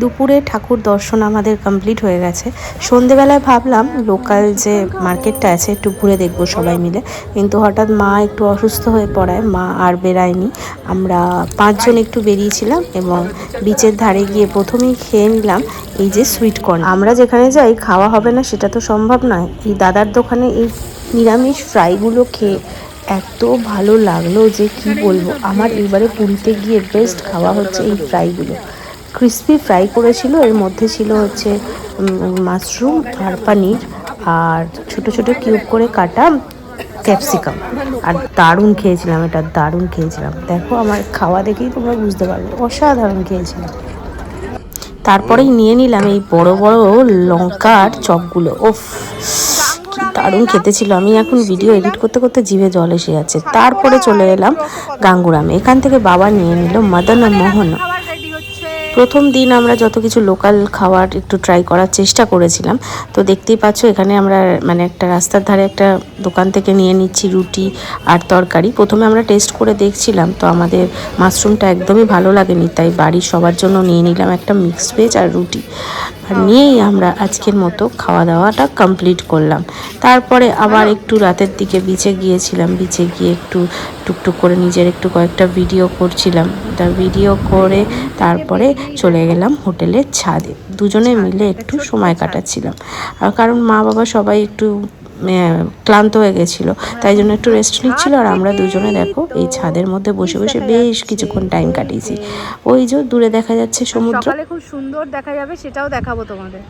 দুপুরে ঠাকুর দর্শন আমাদের কমপ্লিট হয়ে গেছে। সন্ধেবেলায় ভাবলাম লোকাল যে মার্কেটটা আছে একটু ঘুরে দেখবো সবাই মিলে, কিন্তু হঠাৎ মা একটু অসুস্থ হয়ে পড়ায় মা আর বেরায়নি। আমরা 5 জন একটু বেরিয়েছিলাম এবং বিচের ধারে গিয়ে প্রথমেই খেয়ে নিলাম এই যে সুইট কর্ন। আমরা যেখানে যাই খাওয়া হবে না সেটা তো সম্ভব নয়। এই দাদার দোকানে এই নিরামিষ ফ্রাইগুলো খেয়ে এত ভালো লাগলো যে কি বলবো। আমার এবারে পুরীতে গিয়ে বেস্ট খাওয়া হচ্ছে এই ফ্রাইগুলো। ক্রিসপি ফ্রাই করেছিল, এর মধ্যে ছিল হচ্ছে মাশরুম আর পনির আর ছোট ছোট কিউব করে কাটা ক্যাপসিকাম। আর দারুণ খেয়েছিলাম, এটা দারুণ খেয়েছিলাম। দেখো আমার খাওয়া দেখেই তোমরা বুঝতে পারবে, অসাধারণ খেয়েছিলাম। তারপরেই নিয়ে নিলাম এই বড় বড় লঙ্কার চপগুলো। ওফ কি দারুণ খেতে ছিল। আমি এখন ভিডিও এডিট করতে করতে জিভে জল এসে যাচ্ছে। তারপরে চলে এলাম গাঙ্গুরামে। এখান থেকে বাবা নিয়ে নিল মদন মোহন। প্রথম দিন আমরা যত কিছু লোকাল খাবার একটু ট্রাই করার চেষ্টা করেছিলাম। তো দেখতেই পাচ্ছ এখানে আমরা মানে একটা রাস্তার ধারে একটা দোকান থেকে নিয়ে নিচ্ছি রুটি আর তরকারি। প্রথমে আমরা টেস্ট করে দেখছিলাম, তো আমাদের মাশরুমটা একদমই ভালো লাগেনি, তাই বাড়ির সবার জন্য নিয়ে নিলাম একটা মিক্সড ভেজ আর রুটি। আর নিয়েই আমরা আজকের মতো খাওয়া দাওয়াটা কমপ্লিট করলাম। তারপরে আবার একটু রাতের দিকে বিচে গিয়েছিলাম। বিচে গিয়ে একটু টুকটুক করে নিজের একটু কয়েকটা ভিডিও করছিলাম। তা ভিডিও করে তারপরে চলে গেলাম হোটেলের ছাদে। দুজনে মিলে একটু সময় কাটাচ্ছিলাম। আর কারণ মা বাবা সবাই একটু ক্লান্ত হয়ে গেছিলো, তাই জন্য একটু রেস্ট নিচ্ছিল। আর আমরা দুজনে দেখো এই ছাদের মধ্যে বসে বসে বেশ কিছুক্ষণ টাইম কাটিয়েছি। ওই যে দূরে দেখা যাচ্ছে সমুদ্র, সকালে খুব সুন্দর দেখা যাবে, সেটাও দেখাবো তোমাদের।